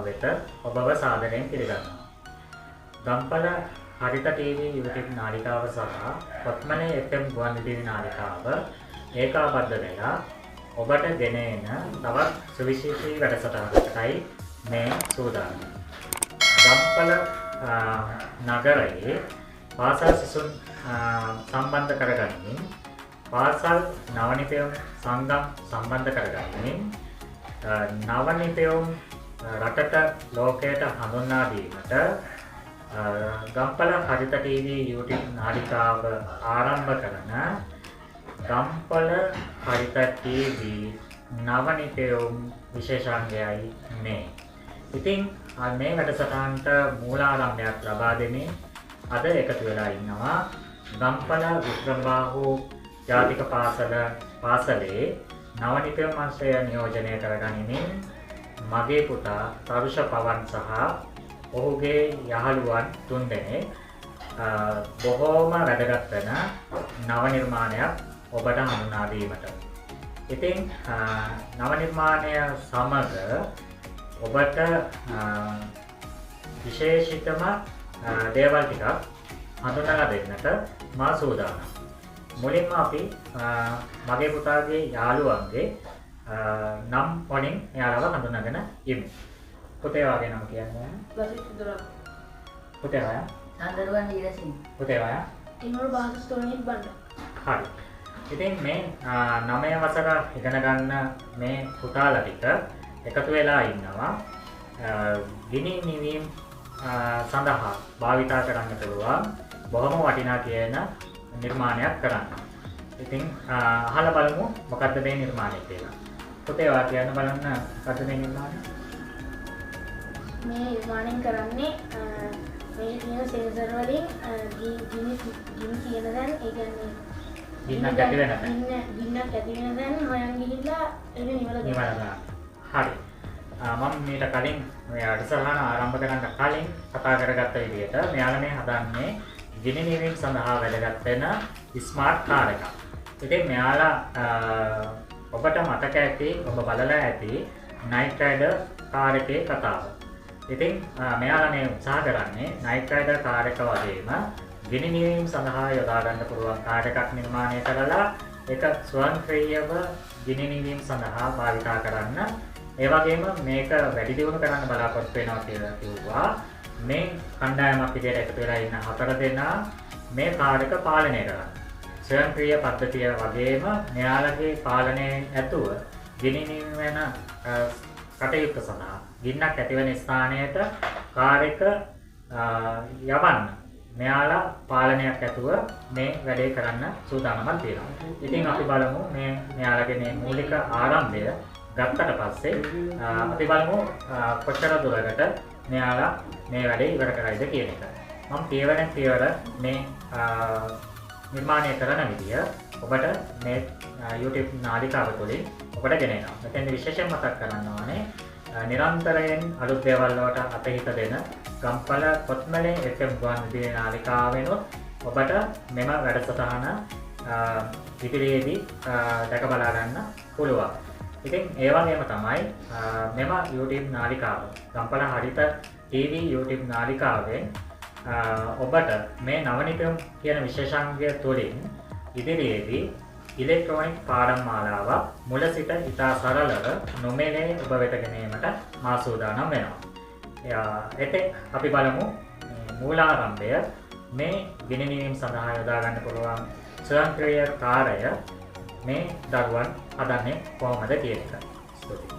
වෙත ඔබව සාදරයෙන් පිළිගන්නවා. ගම්පල හරිත TV YouTube නාලිකාව සහ කොත්මලේ FM ගුවන්විදුලි නාලිකාව ඒකාබද්ධ වෙලා ඔබට ගෙන එන තවත් සුවිශේෂී වැඩසටහනකටයි මේ සූදානම්. ගම්පල නගරයේ පාසල් සිසුන් සම්බන්ධ කරගනිමින් පාසල් නවනිපැයුම් සංගම් සම්බන්ධ කරගනිමින් නවනිපැයුම් රටට ලෝකයට හඳුන්වා දීමට ගම්පල හරිත TV YouTube නාලිකාව ආරම්භ කරන ගම්පල හරිත TV නවනිපැයුම් විශේෂාංගයයි මේ. ඉතින් මේ වැඩසටහනට මූලාරම්භයක් ලබා දෙමින් අද එකතු වෙලා ඉන්නවා ගම්පල වික්‍රමබාහු ජාතික පාසලේ නවනිපැයුම් අංශය නියෝජනය කරගනිමින් මගේ පුතා තරුෂ පවන් සහ ඔහුගේ යහළුවන් තුන්දෙනෙක් බොහෝම වැදගත් වෙන නව නිර්මාණයක් ඔබට හඳුනා දීමට. ඉතින් නව නිර්මාණය සමග ඔබට විශේෂිතම දේවල් ටිකක් හඳුනා දෙන්නට මා සූදානම්. මුලින්ම අපි මගේ පුතාගේ යාළුවන්ගේ නම් වලින් එයාලව හඳුනාගෙන ඉමු. පුතේ වාගේ නම කියන්නේ? ලසිත් පුතේ වායා? සඳරුවන් ඊරසිංහ. පුතේ වායා? තිනුරු බාහස්තෝනිත් බණ්ඩ. හරි. ඉතින් මේ 9 වසර ඉගෙන ගන්න මේ පුතාලා ටික එකතු වෙලා ඉන්නවා. ගිනි නිවීම සඳහා භාවිතා කරන්න පුළුවන් බොහොම වටිනා කියන නිර්මාණයක් කරන්න. ඉතින් අහලා බලමු මොකද්ද මේ නිර්මාණය කියලා. පුතේ වා කියන්න බලන්න මොකද්ද මේ නිර්මාණය? මේ නිර්මාණයෙන් කරන්නේ මේ තියෙන සෙන්සර් වලින් ගිනි කියන දැන් ඒ කියන්නේ ගින්නක් ඇති වෙන තැන. ගින්නක් ඇති වෙන දැන් හොයන් ගිහිල්ලා ඒක නිවලා හරි. මම මීට කලින් මේ අඩසහන ආරම්භ කරන්න කලින් කතා කරගත්ත විදිහට මෙයාලා මේ හදන්නේ ගිනි නිවීම සඳහා වැදගත් වෙන ස්මාර්ට් කාර් එකක්. ඉතින් මෙයාලා ඔබට මතක ඇති ඔබ බලලා ඇති නයිට් රයිඩර් කාර් එකේ කතාව. ඉතින් මෙයාලා මේ උත්සාහ කරන්නේ නයිට් රයිඩර් කාර් එක වගේම ගිනි නිවීම සඳහා යොදා ගන්න පුළුවන් කාර් එකක් නිර්මාණය කරලා ඒක ස්වයංක්‍රීයව ගිනි නිවීම සඳහා භාවිතා කරන්න. ඒ වගේම මේක වැඩි දියුණු කරන්න බලාපොරොත්තු වෙනවා කියලා කිව්වා. මේ කණ්ඩායමක් විදිහට එකතු වෙලා ඉන්න 4 දෙනා මේ කාර් එක පාලනය කරන්න. ස්වයංක්‍රීය පද්ධතිය වගේම මෙයාලගේ පාලනයේ ඇතුව ගිනි නිවීම වෙන කටයුත්ත සඳහා ගින්නක් ඇති වෙන ස්ථානයට කාර් එක යවන්න මෙයාලා පාලනයක් ඇතුව මේ වැඩේ කරන්න සූදානම්ක් තියෙනවා. ඉතින් අපි බලමු මේ මෙයාලගේ මේ මූලික ආරම්භය ගත්තට පස්සේ අපි බලමු කොච්චර දුරකට මෙයාලා මේ වැඩේ ඉවර කරයිද කියන එක. මම පියවරෙන් පියවර මේ නිර්මාණය කරන විදිය ඔබට මේ YouTube නාලිකාව තුළින් ඔබට ගෙනෙනවා. මෙතෙන්දී විශේෂයෙන් මතක් කරන්න ඕනේ නිරන්තරයෙන් අලුත් දේවල් වලට අතහිත දෙන ගම්පල කොත්මලේ FM ගුවන්විදුලි නාලිකාවෙනුත් ඔබට මෙම වැඩසටහන ඉදිරියේදී දැක බලා ගන්න පුළුවන්. ඉතින් ඒ වගේම තමයි මෙම YouTube නාලිකාව ගම්පල හරිත TV YouTube නාලිකාවෙන් ඔබට මේ නවනිපැයුම් කියන විශේෂාංගය තුළින් ඉදිරියේදී ඉලෙක්ට්‍රොනික පාඩම් මාලාවක් මුල සිට ඉතා සරලව නොමෙලේ ඔබ වෙත ගෙනීමට මා සූදානම් වෙනවා. එතෙක් අපි බලමු මූලාරම්භය මේ ගිනි නිවීම සඳහා යොදා ගන්න පුළුවන් ස්වයංක්‍රීය කාර්යය මේ දරුවන් හදන්නේ කොහොමද කියන එක. ස්තුතියි.